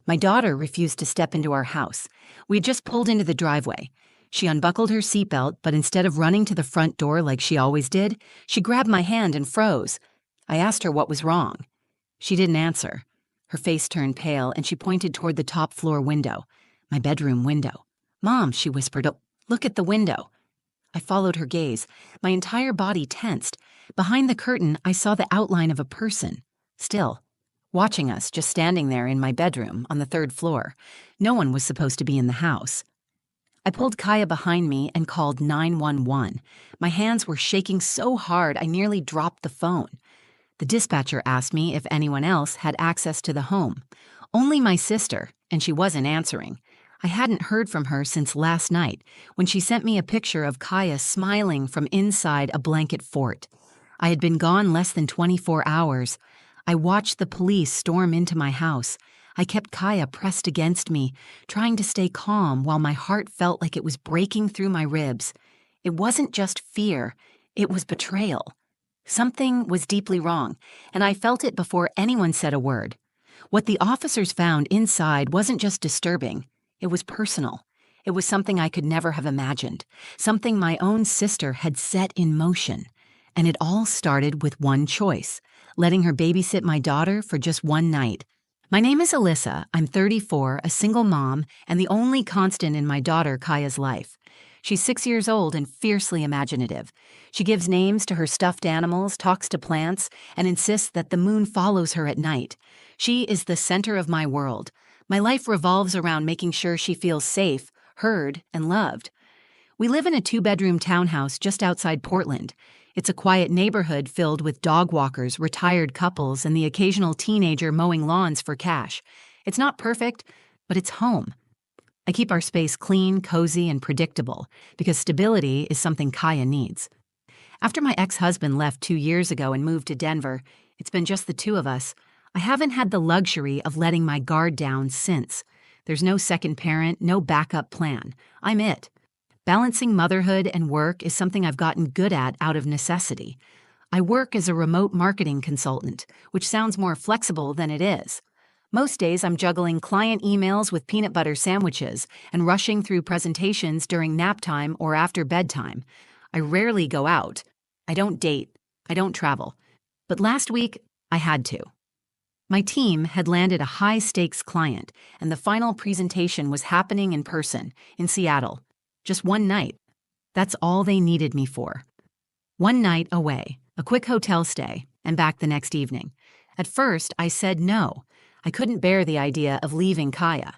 My daughter refused to step into our house. We had just pulled into the driveway. She unbuckled her seatbelt, but instead of running to the front door like she always did, she grabbed my hand and froze. I asked her what was wrong. She didn't answer. Her face turned pale, and she pointed toward the top floor window, my bedroom window. "Mom," she whispered, "oh, look at the window." I followed her gaze. My entire body tensed. Behind the curtain, I saw the outline of a person, still, watching us, just standing there in my bedroom on the third floor. No one was supposed to be in the house. I pulled Kaia behind me and called 911. My hands were shaking so hard I nearly dropped the phone. The dispatcher asked me if anyone else had access to the home. Only my sister, and she wasn't answering. I hadn't heard from her since last night, when she sent me a picture of Kaia smiling from inside a blanket fort. I had been gone less than 24 hours. I watched the police storm into my house. I kept Kaia pressed against me, trying to stay calm while my heart felt like it was breaking through my ribs. It wasn't just fear, it was betrayal. Something was deeply wrong, and I felt it before anyone said a word. What the officers found inside wasn't just disturbing, it was personal. It was something I could never have imagined, something my own sister had set in motion. And it all started with one choice: letting her babysit my daughter for just one night. My name is Alyssa. I'm 34, a single mom, and the only constant in my daughter Kaia's life. She's 6 years old and fiercely imaginative. She gives names to her stuffed animals, talks to plants, and insists that the moon follows her at night. She is the center of my world. My life revolves around making sure she feels safe, heard, and loved. We live in a 2-bedroom townhouse just outside Portland. It's a quiet neighborhood filled with dog walkers, retired couples, and the occasional teenager mowing lawns for cash. It's not perfect, but it's home. I keep our space clean, cozy, and predictable because stability is something Kaia needs. After my ex-husband left 2 years ago and moved to Denver, it's been just the two of us. I haven't had the luxury of letting my guard down since. There's no second parent, no backup plan. I'm it. Balancing motherhood and work is something I've gotten good at out of necessity. I work as a remote marketing consultant, which sounds more flexible than it is. Most days I'm juggling client emails with peanut butter sandwiches and rushing through presentations during nap time or after bedtime. I rarely go out. I don't date. I don't travel. But last week, I had to. My team had landed a high-stakes client, and the final presentation was happening in person, in Seattle. Just one night. That's all they needed me for. One night away, a quick hotel stay, and back the next evening. At first, I said no. I couldn't bear the idea of leaving Kaia.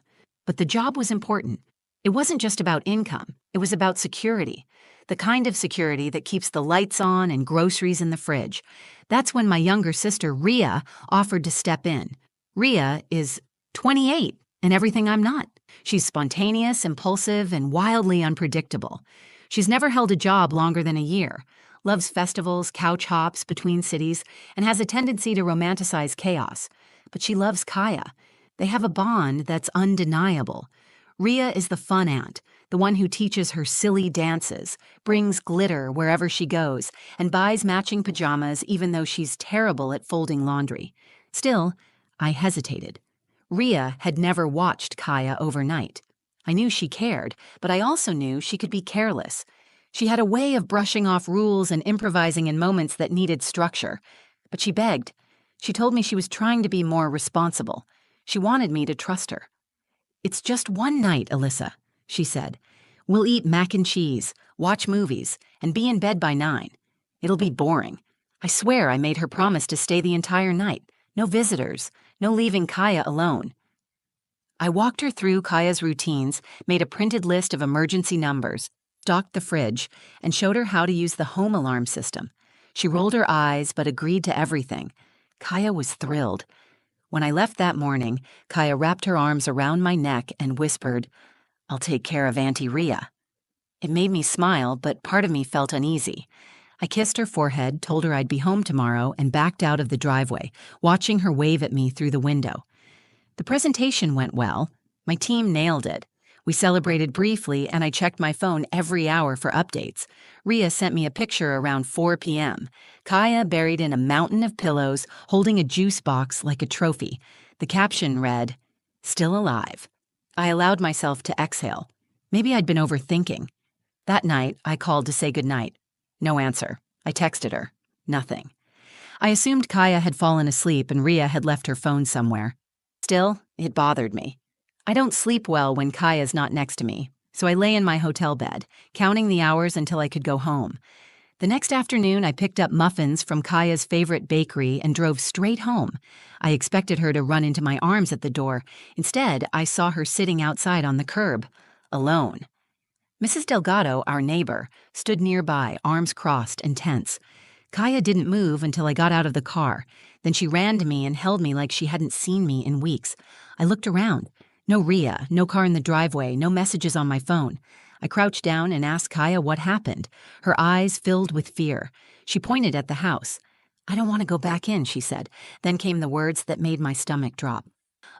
But the job was important. It wasn't just about income. It was about security. The kind of security that keeps the lights on and groceries in the fridge. That's when my younger sister, Rhea, offered to step in. Rhea is 28 and everything I'm not. She's spontaneous, impulsive, and wildly unpredictable. She's never held a job longer than a year, loves festivals, couch hops between cities, and has a tendency to romanticize chaos. But she loves Kaia. They have a bond that's undeniable. Rhea is the fun aunt, the one who teaches her silly dances, brings glitter wherever she goes, and buys matching pajamas even though she's terrible at folding laundry. Still, I hesitated. Rhea had never watched Kaia overnight. I knew she cared, but I also knew she could be careless. She had a way of brushing off rules and improvising in moments that needed structure. But she begged. She told me she was trying to be more responsible. She wanted me to trust her. "It's just one night, Alyssa," she said. "We'll eat mac and cheese, watch movies, and be in bed by 9. It'll be boring. I swear I made her promise to stay the entire night. No visitors, no leaving Kaia alone." I walked her through Kaia's routines, made a printed list of emergency numbers, stocked the fridge, and showed her how to use the home alarm system. She rolled her eyes but agreed to everything. Kaia was thrilled. When I left that morning, Kaia wrapped her arms around my neck and whispered, "I'll take care of Auntie Rhea." It made me smile, but part of me felt uneasy. I kissed her forehead, told her I'd be home tomorrow, and backed out of the driveway, watching her wave at me through the window. The presentation went well. My team nailed it. We celebrated briefly, and I checked my phone every hour for updates. Rhea sent me a picture around 4 p.m. Kaia buried in a mountain of pillows, holding a juice box like a trophy. The caption read, Still alive. I allowed myself to exhale. Maybe I'd been overthinking. That night, I called to say goodnight. No answer. I texted her. Nothing. I assumed Kaia had fallen asleep and Rhea had left her phone somewhere. Still, it bothered me. I don't sleep well when Kaia's not next to me, so I lay in my hotel bed, counting the hours until I could go home. The next afternoon, I picked up muffins from Kaia's favorite bakery and drove straight home. I expected her to run into my arms at the door. Instead, I saw her sitting outside on the curb, alone. Mrs. Delgado, our neighbor, stood nearby, arms crossed and tense. Kaia didn't move until I got out of the car. Then she ran to me and held me like she hadn't seen me in weeks. I looked around. No Rhea, no car in the driveway, no messages on my phone. I crouched down and asked Kaia what happened. Her eyes filled with fear. She pointed at the house. "I don't want to go back in," she said. Then came the words that made my stomach drop.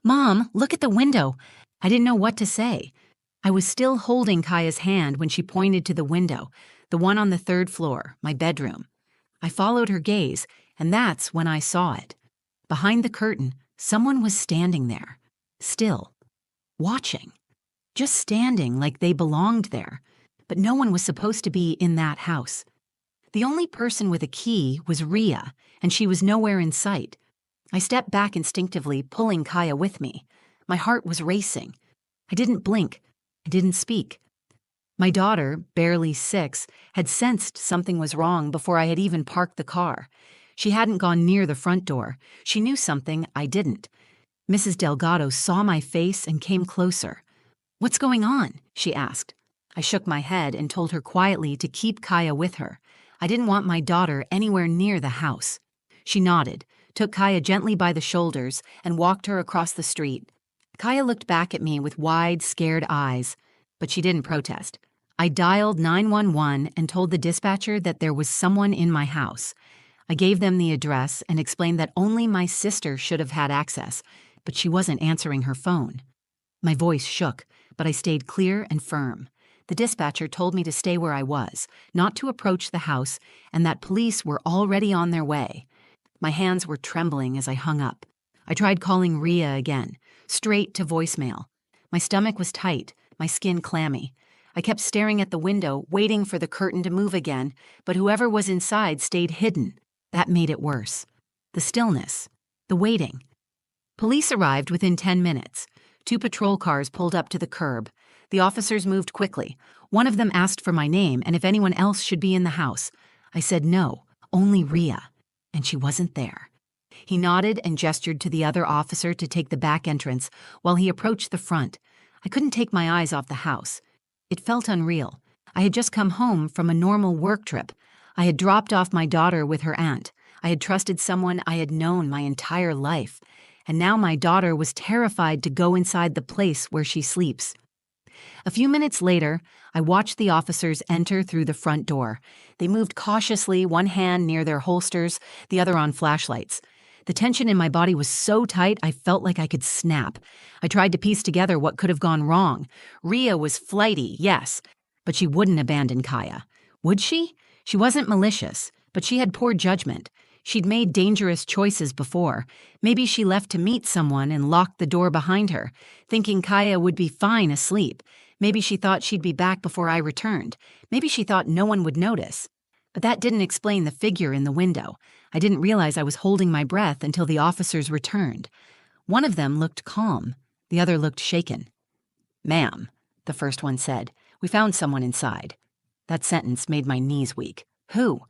"Mom, look at the window." I didn't know what to say. I was still holding Kaia's hand when she pointed to the window, the one on the third floor, my bedroom. I followed her gaze, and that's when I saw it. Behind the curtain, someone was standing there, still, watching. Just standing like they belonged there, but no one was supposed to be in that house. The only person with a key was Rhea, and she was nowhere in sight. I stepped back instinctively, pulling Kaia with me. My heart was racing. I didn't blink. I didn't speak. My daughter, barely 6, had sensed something was wrong before I had even parked the car. She hadn't gone near the front door. She knew something I didn't. Mrs. Delgado saw my face and came closer. "What's going on?" she asked. I shook my head and told her quietly to keep Kaia with her. I didn't want my daughter anywhere near the house. She nodded, took Kaia gently by the shoulders, and walked her across the street. Kaia looked back at me with wide, scared eyes, but she didn't protest. I dialed 911 and told the dispatcher that there was someone in my house. I gave them the address and explained that only my sister should have had access, but she wasn't answering her phone. My voice shook, but I stayed clear and firm. The dispatcher told me to stay where I was, not to approach the house, and that police were already on their way. My hands were trembling as I hung up. I tried calling Rhea again, straight to voicemail. My stomach was tight, my skin clammy. I kept staring at the window, waiting for the curtain to move again, but whoever was inside stayed hidden. That made it worse. The stillness. The waiting. Police arrived within 10 minutes. 2 patrol cars pulled up to the curb. The officers moved quickly. One of them asked for my name and if anyone else should be in the house. I said no, only Rhea, and she wasn't there. He nodded and gestured to the other officer to take the back entrance while he approached the front. I couldn't take my eyes off the house. It felt unreal. I had just come home from a normal work trip. I had dropped off my daughter with her aunt. I had trusted someone I had known my entire life. And now my daughter was terrified to go inside the place where she sleeps. A few minutes later, I watched the officers enter through the front door. They moved cautiously, one hand near their holsters, the other on flashlights. The tension in my body was so tight I felt like I could snap. I tried to piece together what could have gone wrong. Rhea was flighty, yes, but she wouldn't abandon Kaia. Would she? She wasn't malicious, but she had poor judgment. She'd made dangerous choices before. Maybe she left to meet someone and locked the door behind her, thinking Kaia would be fine asleep. Maybe she thought she'd be back before I returned. Maybe she thought no one would notice. But that didn't explain the figure in the window. I didn't realize I was holding my breath until the officers returned. One of them looked calm. The other looked shaken. "Ma'am," the first one said, "we found someone inside." That sentence made my knees weak. "Who?"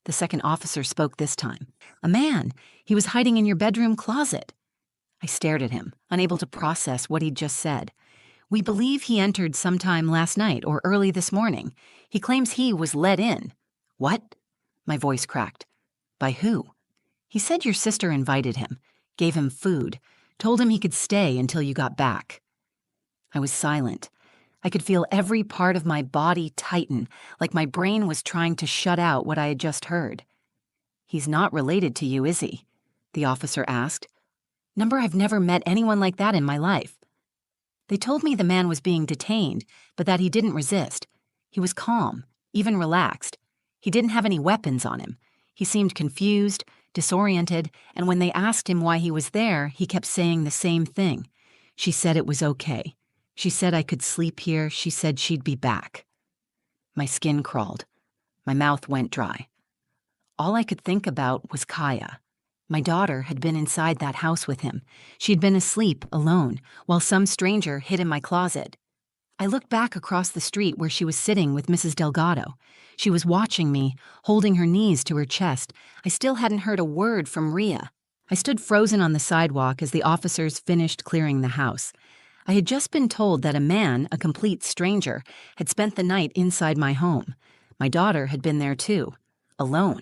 The second officer spoke this time. "A man. He was hiding in your bedroom closet." I stared at him, unable to process what he'd just said. "We believe he entered sometime last night or early this morning. He claims he was let in." "What?" My voice cracked. "By who?" "He said your sister invited him, gave him food, told him he could stay until you got back." I was silent. I could feel every part of my body tighten, like my brain was trying to shut out what I had just heard. "He's not related to you, is he?" the officer asked. Number, I've never met anyone like that in my life. They told me the man was being detained, but that he didn't resist. He was calm, even relaxed. He didn't have any weapons on him. He seemed confused, disoriented, and when they asked him why he was there, he kept saying the same thing. She said it was okay. She said I could sleep here. She said she'd be back. My skin crawled. My mouth went dry. All I could think about was Kaia. My daughter had been inside that house with him. She'd been asleep, alone, while some stranger hid in my closet. I looked back across the street where she was sitting with Mrs. Delgado. She was watching me, holding her knees to her chest. I still hadn't heard a word from Rhea. I stood frozen on the sidewalk as the officers finished clearing the house. I had just been told that a man, a complete stranger, had spent the night inside my home. My daughter had been there too, alone.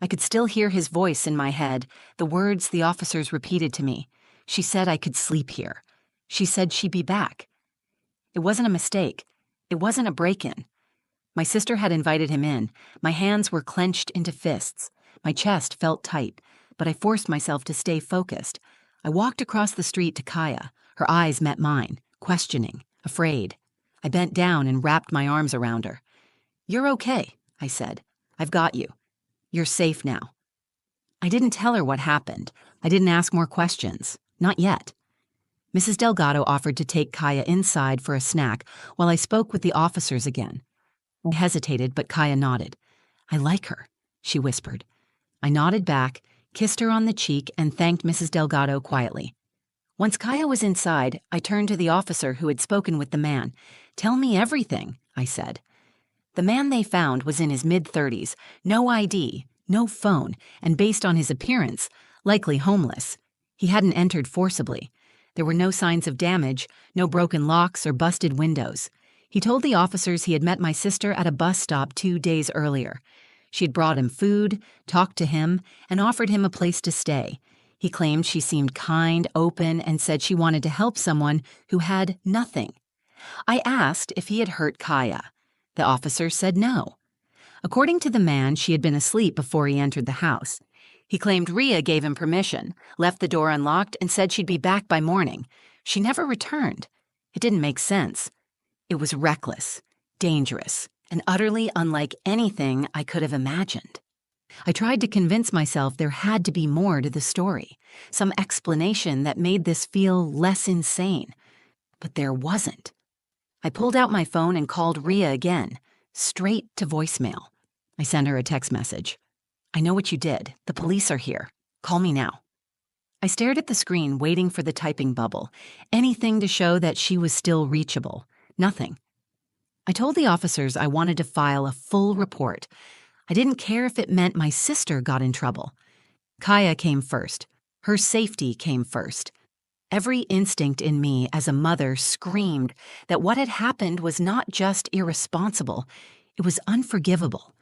I could still hear his voice in my head, the words the officers repeated to me. She said I could sleep here. She said she'd be back. It wasn't a mistake. It wasn't a break-in. My sister had invited him in. My hands were clenched into fists. My chest felt tight, but I forced myself to stay focused. I walked across the street to Kaia. Her eyes met mine, questioning, afraid. I bent down and wrapped my arms around her. "You're okay," I said. "I've got you. You're safe now." I didn't tell her what happened. I didn't ask more questions. Not yet. Mrs. Delgado offered to take Kaia inside for a snack while I spoke with the officers again. I hesitated, but Kaia nodded. "I like her," she whispered. I nodded back, kissed her on the cheek, and thanked Mrs. Delgado quietly. Once Kaia was inside, I turned to the officer who had spoken with the man. "Tell me everything," I said. The man they found was in his mid-30s, no ID, no phone, and based on his appearance, likely homeless. He hadn't entered forcibly. There were no signs of damage, no broken locks or busted windows. He told the officers he had met my sister at a bus stop 2 days earlier. She had brought him food, talked to him, and offered him a place to stay. He claimed she seemed kind, open, and said she wanted to help someone who had nothing. I asked if he had hurt Kaia. The officer said no. According to the man, she had been asleep before he entered the house. He claimed Rhea gave him permission, left the door unlocked, and said she'd be back by morning. She never returned. It didn't make sense. It was reckless, dangerous, and utterly unlike anything I could have imagined. I tried to convince myself there had to be more to the story, some explanation that made this feel less insane. But there wasn't. I pulled out my phone and called Rhea again, straight to voicemail. I sent her a text message. "I know what you did. The police are here. Call me now." I stared at the screen, waiting for the typing bubble. Anything to show that she was still reachable. Nothing. I told the officers I wanted to file a full report. I didn't care if it meant my sister got in trouble. Kaia came first. Her safety came first. Every instinct in me as a mother screamed that what had happened was not just irresponsible, it was unforgivable.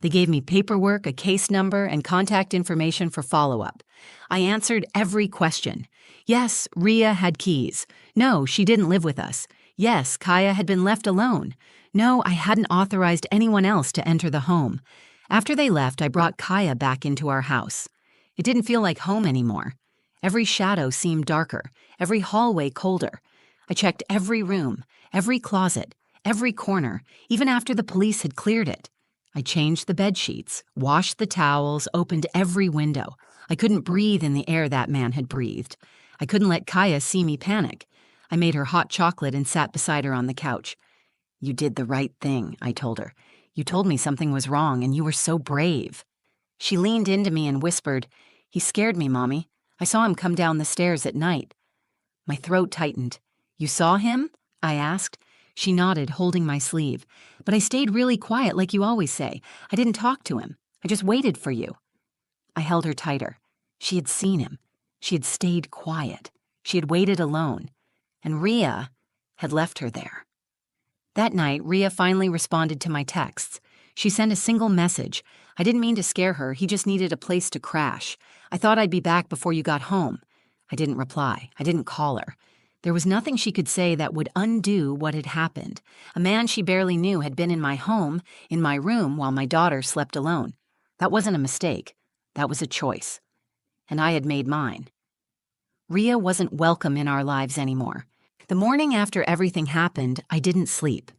They gave me paperwork, a case number, and contact information for follow-up. I answered every question. Yes, Rhea had keys. No, she didn't live with us. Yes, Kaia had been left alone. No, I hadn't authorized anyone else to enter the home. After they left, I brought Kaia back into our house. It didn't feel like home anymore. Every shadow seemed darker, every hallway colder. I checked every room, every closet, every corner, even after the police had cleared it. I changed the bed sheets, washed the towels, opened every window. I couldn't breathe in the air that man had breathed. I couldn't let Kaia see me panic. I made her hot chocolate and sat beside her on the couch. "You did the right thing," I told her. "You told me something was wrong, and you were so brave." She leaned into me and whispered, "He scared me, Mommy. I saw him come down the stairs at night." My throat tightened. "You saw him?" I asked. She nodded, holding my sleeve. "But I stayed really quiet, like you always say. I didn't talk to him. I just waited for you." I held her tighter. She had seen him. She had stayed quiet. She had waited alone. And Rhea had left her there. That night, Rhea finally responded to my texts. She sent a single message. "I didn't mean to scare her. He just needed a place to crash. I thought I'd be back before you got home." I didn't reply. I didn't call her. There was nothing she could say that would undo what had happened. A man she barely knew had been in my home, in my room, while my daughter slept alone. That wasn't a mistake. That was a choice. And I had made mine. Rhea wasn't welcome in our lives anymore. The morning after everything happened, I didn't sleep.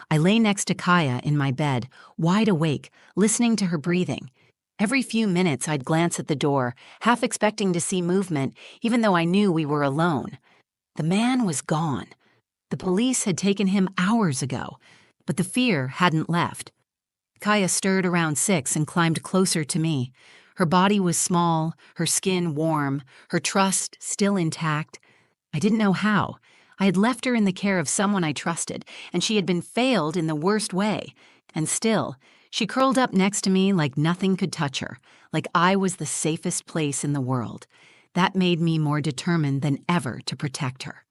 I lay next to Kaia in my bed, wide awake, listening to her breathing. Every few minutes I'd glance at the door, half expecting to see movement, even though I knew we were alone. The man was gone. The police had taken him hours ago, but the fear hadn't left. Kaia stirred around 6 and climbed closer to me. Her body was small, her skin warm, her trust still intact. I didn't know how. I had left her in the care of someone I trusted, and she had been failed in the worst way. And still, she curled up next to me like nothing could touch her, like I was the safest place in the world. That made me more determined than ever to protect her.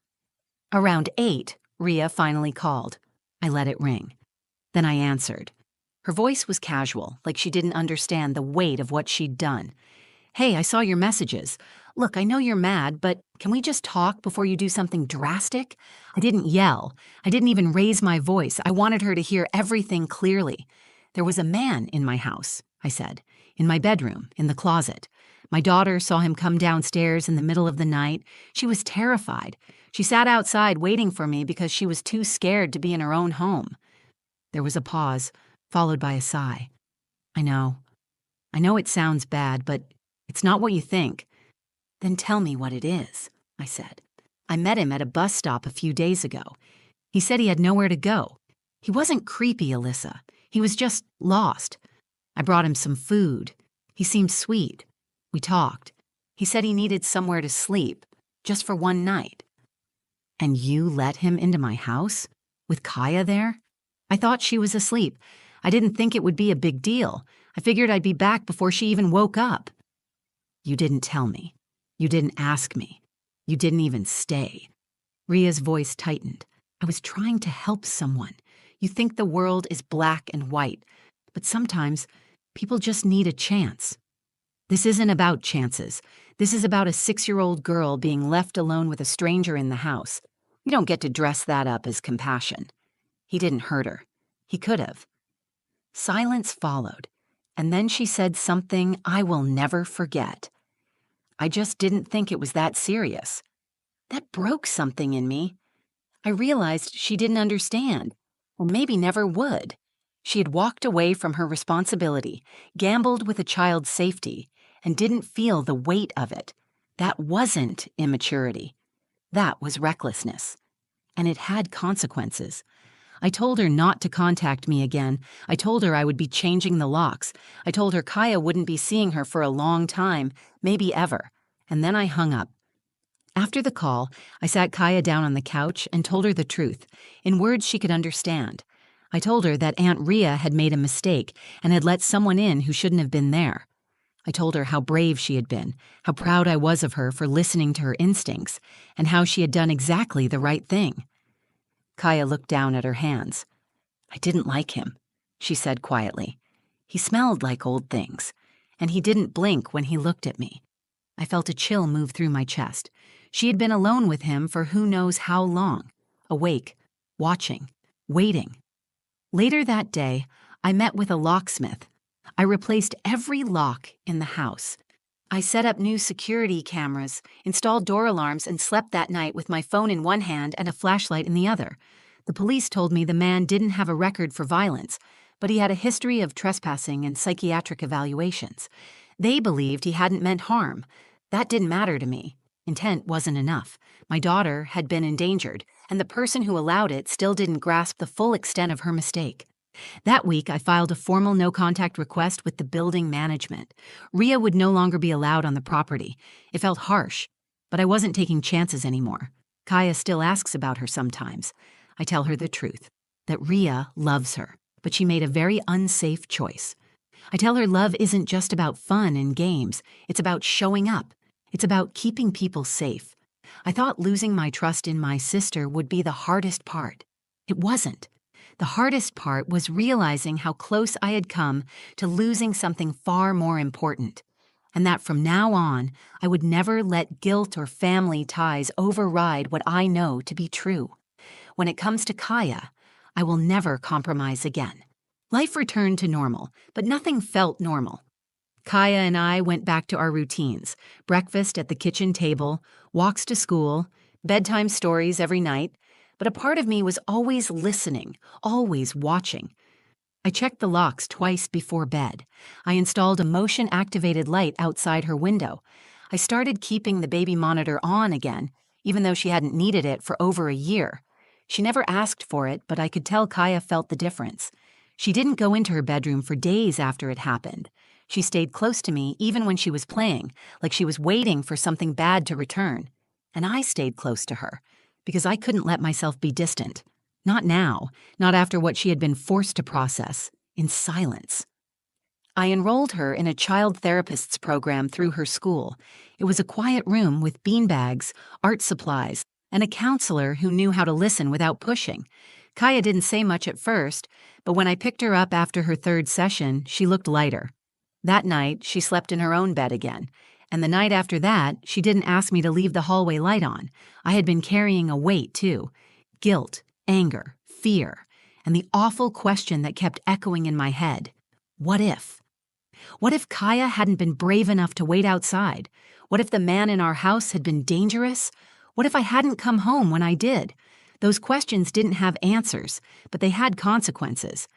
Around 8, Rhea finally called. I let it ring. Then I answered. Her voice was casual, like she didn't understand the weight of what she'd done. Hey, I saw your messages. Look, I know you're mad, but can we just talk before you do something drastic? I didn't yell. I didn't even raise my voice. I wanted her to hear everything clearly. There was a man in my house, I said, in my bedroom, in the closet. My daughter saw him come downstairs in the middle of the night. She was terrified. She sat outside waiting for me because she was too scared to be in her own home. There was a pause, followed by a sigh. I know it sounds bad, but it's not what you think. Then tell me what it is, I said. I met him at a bus stop a few days ago. He said he had nowhere to go. He wasn't creepy, Alyssa. He was just lost. I brought him some food. He seemed sweet. We talked. He said he needed somewhere to sleep, just for one night. And you let him into my house? With Kaia there? I thought she was asleep. I didn't think it would be a big deal. I figured I'd be back before she even woke up. You didn't tell me. You didn't ask me. You didn't even stay. Rhea's voice tightened. I was trying to help someone. You think the world is black and white, but sometimes people just need a chance. This isn't about chances. This is about a 6-year-old girl being left alone with a stranger in the house. You don't get to dress that up as compassion. He didn't hurt her. He could have. Silence followed, and then she said something I will never forget. I just didn't think it was that serious. That broke something in me. I realized she didn't understand, or maybe never would. She had walked away from her responsibility, gambled with a child's safety, and didn't feel the weight of it. That wasn't immaturity. That was recklessness. And it had consequences. I told her not to contact me again. I told her I would be changing the locks. I told her Kaia wouldn't be seeing her for a long time, maybe ever. And then I hung up. After the call, I sat Kaia down on the couch and told her the truth, in words she could understand. I told her that Aunt Rhea had made a mistake and had let someone in who shouldn't have been there. I told her how brave she had been, how proud I was of her for listening to her instincts, and how she had done exactly the right thing. Kaia looked down at her hands. I didn't like him, she said quietly. He smelled like old things, and he didn't blink when he looked at me. I felt a chill move through my chest. She had been alone with him for who knows how long, awake, watching, waiting. Later that day, I met with a locksmith. I replaced every lock in the house. I set up new security cameras, installed door alarms, and slept that night with my phone in one hand and a flashlight in the other. The police told me the man didn't have a record for violence, but he had a history of trespassing and psychiatric evaluations. They believed he hadn't meant harm. That didn't matter to me. Intent wasn't enough. My daughter had been endangered, and the person who allowed it still didn't grasp the full extent of her mistake. That week, I filed a formal no-contact request with the building management. Rhea would no longer be allowed on the property. It felt harsh, but I wasn't taking chances anymore. Kaia still asks about her sometimes. I tell her the truth, that Rhea loves her, but she made a very unsafe choice. I tell her love isn't just about fun and games. It's about showing up. It's about keeping people safe. I thought losing my trust in my sister would be the hardest part. It wasn't. The hardest part was realizing how close I had come to losing something far more important, and that from now on, I would never let guilt or family ties override what I know to be true. When it comes to Kaia, I will never compromise again. Life returned to normal, but nothing felt normal. Kaia and I went back to our routines: breakfast at the kitchen table, walks to school, bedtime stories every night. But a part of me was always listening, always watching. I checked the locks twice before bed. I installed a motion-activated light outside her window. I started keeping the baby monitor on again, even though she hadn't needed it for over a year. She never asked for it, but I could tell Kaia felt the difference. She didn't go into her bedroom for days after it happened. She stayed close to me even when she was playing, like she was waiting for something bad to return. And I stayed close to her, because I couldn't let myself be distant. Not now, not after what she had been forced to process, in silence. I enrolled her in a child therapist's program through her school. It was a quiet room with beanbags, art supplies, and a counselor who knew how to listen without pushing. Kaia didn't say much at first, but when I picked her up after her third session, she looked lighter. That night, she slept in her own bed again. And the night after that, she didn't ask me to leave the hallway light on. I had been carrying a weight, too. Guilt, anger, fear, and the awful question that kept echoing in my head. What if? What if Kaia hadn't been brave enough to wait outside? What if the man in our house had been dangerous? What if I hadn't come home when I did? Those questions didn't have answers, but they had consequences.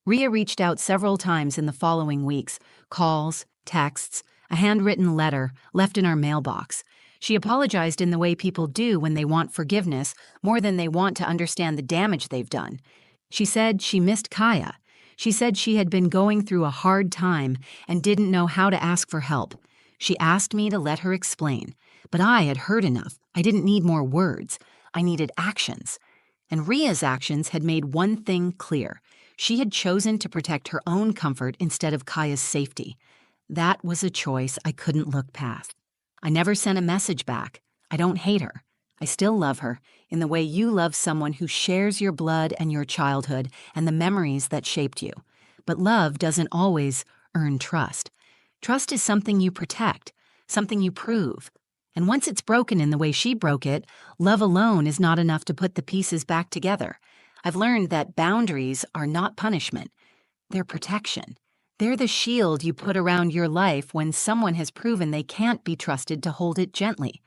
Rhea reached out several times in the following weeks, calls, texts, a handwritten letter left in our mailbox. She apologized in the way people do when they want forgiveness more than they want to understand the damage they've done. She said she missed Kaia. She said she had been going through a hard time and didn't know how to ask for help. She asked me to let her explain, but I had heard enough. I didn't need more words. I needed actions. And Rhea's actions had made one thing clear. She had chosen to protect her own comfort instead of Kaia's safety. That was a choice I couldn't look past. I never sent a message back. I don't hate her. I still love her in the way you love someone who shares your blood and your childhood and the memories that shaped you. But love doesn't always earn trust. Trust is something you protect, something you prove. And once it's broken in the way she broke it, love alone is not enough to put the pieces back together. I've learned that boundaries are not punishment. They're protection. They're the shield you put around your life when someone has proven they can't be trusted to hold it gently.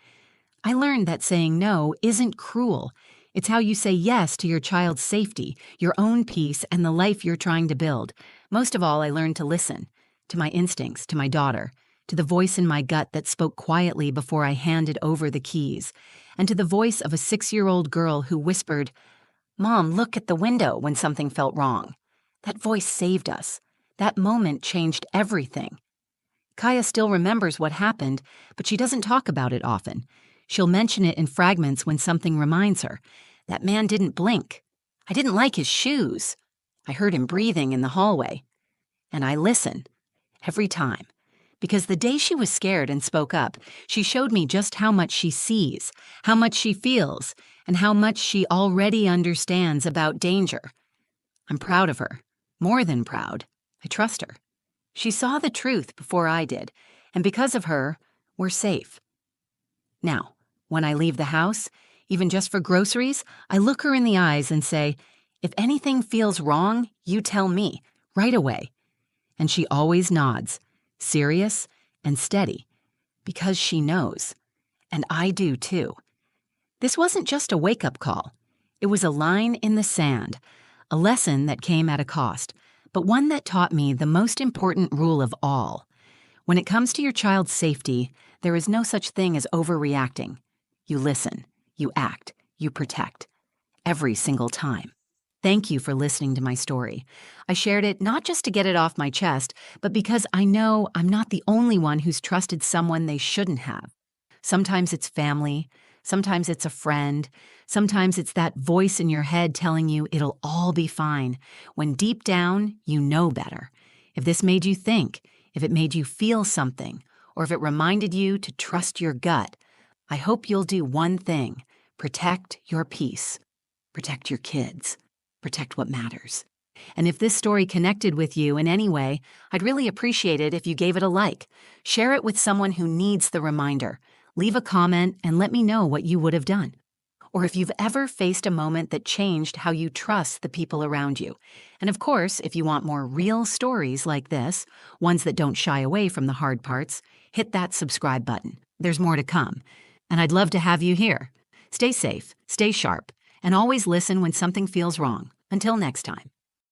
I learned that saying no isn't cruel. It's how you say yes to your child's safety, your own peace, and the life you're trying to build. Most of all, I learned to listen. To my instincts, to my daughter, to the voice in my gut that spoke quietly before I handed over the keys, and to the voice of a 6-year-old girl who whispered, "Mom, look at the window," when something felt wrong. That voice saved us. That moment changed everything. Kaia still remembers what happened, but she doesn't talk about it often. She'll mention it in fragments when something reminds her. That man didn't blink. I didn't like his shoes. I heard him breathing in the hallway. And I listen. Every time. Because the day she was scared and spoke up, she showed me just how much she sees, how much she feels, and how much she already understands about danger. I'm proud of her. More than proud. I trust her. She saw the truth before I did, and because of her, we're safe. Now, when I leave the house, even just for groceries, I look her in the eyes and say, "If anything feels wrong, you tell me, right away." And she always nods, serious and steady, because she knows. And I do too. This wasn't just a wake-up call. It was a line in the sand, a lesson that came at a cost, but one that taught me the most important rule of all. When it comes to your child's safety, there is no such thing as overreacting. You listen, you act, you protect. Every single time. Thank you for listening to my story. I shared it not just to get it off my chest, but because I know I'm not the only one who's trusted someone they shouldn't have. Sometimes it's family, sometimes it's a friend, sometimes it's that voice in your head telling you it'll all be fine, when deep down you know better. If this made you think, if it made you feel something, or if it reminded you to trust your gut, I hope you'll do one thing: protect your peace, protect your kids. Protect what matters. And if this story connected with you in any way, I'd really appreciate it if you gave it a like. Share it with someone who needs the reminder. Leave a comment and let me know what you would have done. Or if you've ever faced a moment that changed how you trust the people around you. And of course, if you want more real stories like this, ones that don't shy away from the hard parts, hit that subscribe button. There's more to come. And I'd love to have you here. Stay safe, stay sharp, and always listen when something feels wrong. Until next time.